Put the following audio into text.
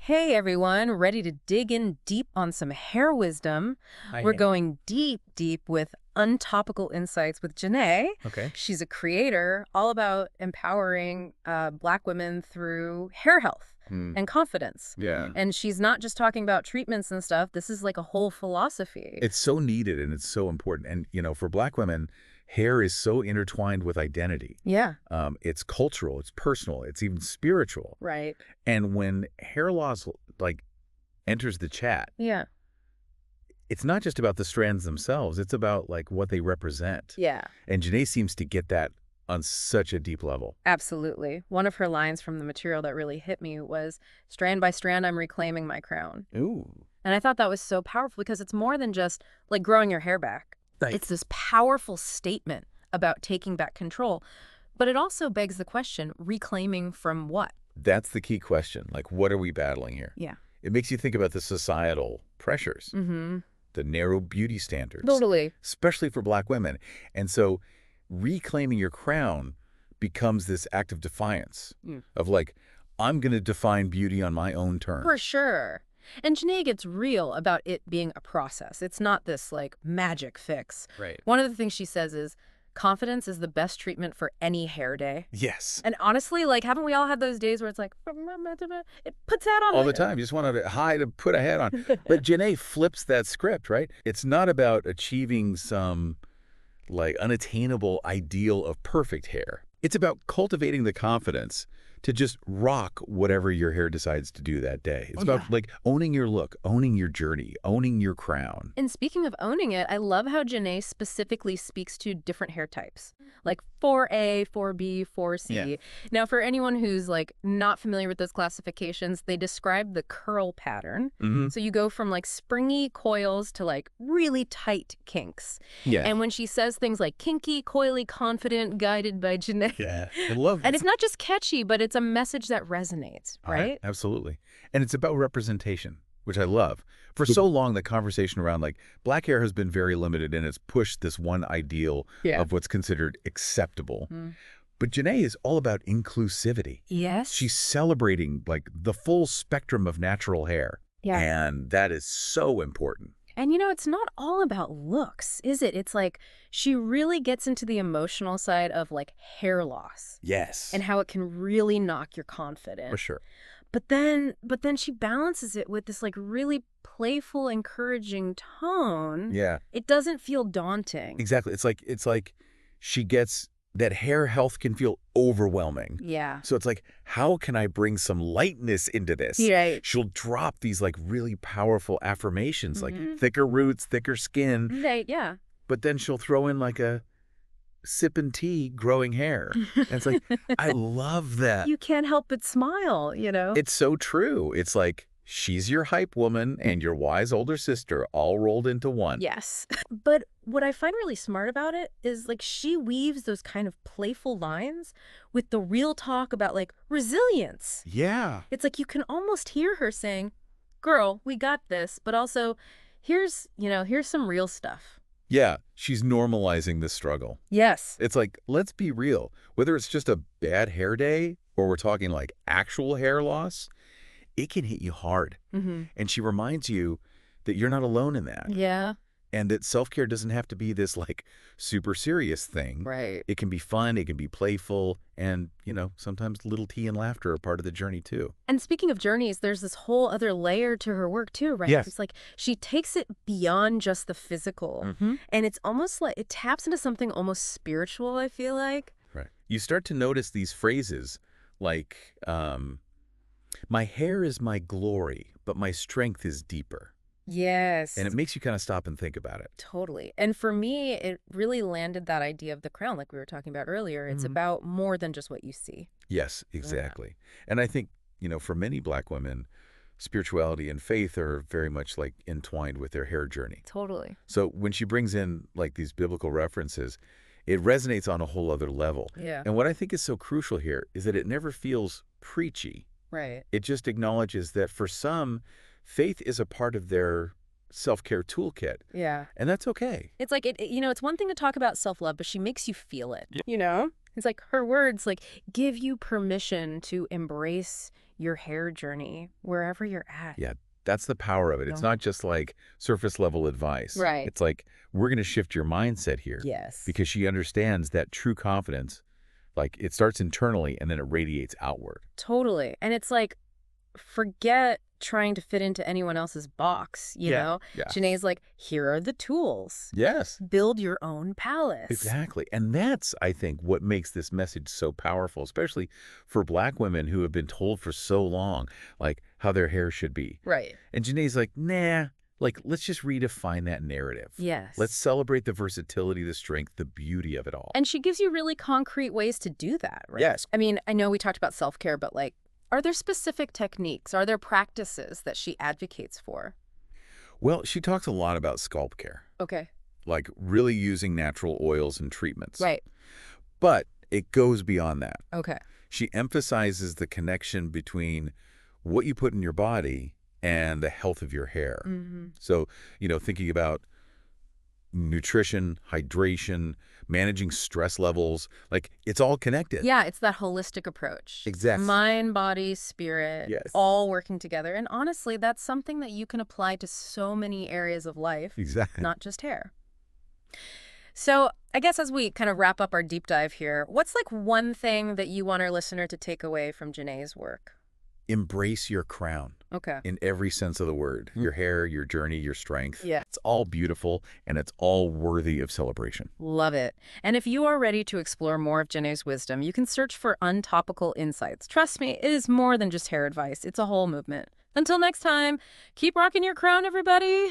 Hey everyone, ready to dig in deep on some hair wisdom. I We're am. going deep with Untopical Insights with Janae. Okay. She's a creator all about empowering Black women through hair health Hmm. and confidence. Yeah. And she's not just talking about treatments and stuff. This is like a whole philosophy. It's so needed and it's so important. And, for Black women, hair is so intertwined with identity. Yeah, It's cultural, it's personal, it's even spiritual. right. And when hair loss, enters the chat, Yeah. it's not just about the strands themselves, it's about, what they represent. Yeah. And Janae seems to get that on such a deep level. Absolutely. One of her lines from the material that really hit me was, "Strand by strand, I'm reclaiming my crown." Ooh. And I thought that was so powerful because it's more than just like growing your hair back. Right. It's this powerful statement about taking back control. But it also begs the question, reclaiming from what? That's the key question. What are we battling here? Yeah. It makes you think about the societal pressures, Mm-hmm. the narrow beauty standards. Totally. Especially for Black women. And so reclaiming your crown becomes this act of defiance of I'm going to define beauty on my own terms. For sure. And Janae gets real about it being a process. It's not this like magic fix. Right. One of the things she says is, confidence is the best treatment for any hair day. Yes. And honestly, haven't we all had those days where it's like, it puts that on All the time. You just want to put a hat on. But Janae flips that script, right? It's not about achieving some unattainable ideal of perfect hair. It's about cultivating the confidence to just rock whatever your hair decides to do that day. It's about owning your look, owning your journey, owning your crown. And speaking of owning it, I love how Janae specifically speaks to different hair types, like 4A, 4B, 4C. Yeah. Now, for anyone who's not familiar with those classifications, they describe the curl pattern. Mm-hmm. So you go from springy coils to really tight kinks. Yeah. And when she says things like kinky, coily, confident, guided by Janae. Yeah. I love And it's not just catchy, but it's a message that resonates, right? Absolutely. And it's about representation, which I love. For so long, the conversation around Black hair has been very limited, and it's pushed this one ideal of what's considered acceptable. But Janae is all about inclusivity. Yes. She's celebrating the full spectrum of natural hair. Yeah. And that is so important. And it's not all about looks, is it? It's she really gets into the emotional side of hair loss. Yes. And how it can really knock your confidence. For sure. But then she balances it with this really playful, encouraging tone. Yeah. It doesn't feel daunting. Exactly. It's like she gets that hair health can feel overwhelming. Yeah. So it's how can I bring some lightness into this? Right. She'll drop these really powerful affirmations, thicker roots, thicker skin. Right, yeah. But then she'll throw in a sipping tea, growing hair. And it's I love that. You can't help but smile, It's so true. It's she's your hype woman and your wise older sister all rolled into one. Yes. But what I find really smart about it is she weaves those kind of playful lines with the real talk about resilience. Yeah. It's you can almost hear her saying, "Girl, we got this," but also here's some real stuff. Yeah. She's normalizing the struggle. Yes. It's let's be real. Whether it's just a bad hair day or we're talking actual hair loss, it can hit you hard. Mm-hmm. And she reminds you that you're not alone in that. Yeah. And that self-care doesn't have to be this super serious thing. Right. It can be fun, it can be playful, and, sometimes little tea and laughter are part of the journey too. And speaking of journeys, there's this whole other layer to her work too, right? Yes. It's she takes it beyond just the physical. Mm-hmm. And it's almost it taps into something almost spiritual, I feel like. Right. You start to notice these phrases my hair is my glory, but my strength is deeper. Yes. And it makes you kind of stop and think about it. Totally. And for me, it really landed that idea of the crown, like we were talking about earlier. It's about more than just what you see. Yes, exactly. And I think, for many Black women, spirituality and faith are very much entwined with their hair journey. Totally. So when she brings in these biblical references, it resonates on a whole other level. Yeah. And what I think is so crucial here is that it never feels preachy. Right. It just acknowledges that for some, faith is a part of their self-care toolkit. Yeah. And that's okay. It's it's one thing to talk about self-love, but she makes you feel it, It's her words give you permission to embrace your hair journey wherever you're at. Yeah, that's the power of it. It's No. not just like surface level advice. Right. It's like, we're going to shift your mindset here Yes. because she understands that true confidence, like it starts internally and then it radiates outward. Totally. And it's like, forget trying to fit into anyone else's box, you know? Yeah. Janae's like, here are the tools. Yes. Build your own palace. Exactly. And that's, I think, what makes this message so powerful, especially for Black women who have been told for so long, like, how their hair should be. Right. And Janae's like, nah, like, let's just redefine that narrative. Yes. Let's celebrate the versatility, the strength, the beauty of it all. And she gives you really concrete ways to do that, right? Yes. I mean, I know we talked about self-care, but like, are there specific techniques? Are there practices that she advocates for? Well, she talks a lot about scalp care, Okay. like really using natural oils and treatments. Right. But it goes beyond that. Okay. She emphasizes the connection between what you put in your body and the health of your hair. Mm-hmm. So, thinking about nutrition, hydration, managing stress levels, like it's all connected. Yeah, it's that holistic approach. Exactly. Mind, body, spirit, Yes. all working together. And honestly, that's something that you can apply to so many areas of life, Exactly. not just hair. So I guess as we kind of wrap up our deep dive here, what's like one thing that you want our listener to take away from Janae's work? Embrace your crown Okay. in every sense of the word. Your hair, your journey, your strength. Yeah. It's all beautiful and it's all worthy of celebration. Love it. And if you are ready to explore more of Janae's wisdom, you can search for Untopical Insights. Trust me, it is more than just hair advice. It's a whole movement. Until next time, keep rocking your crown, everybody.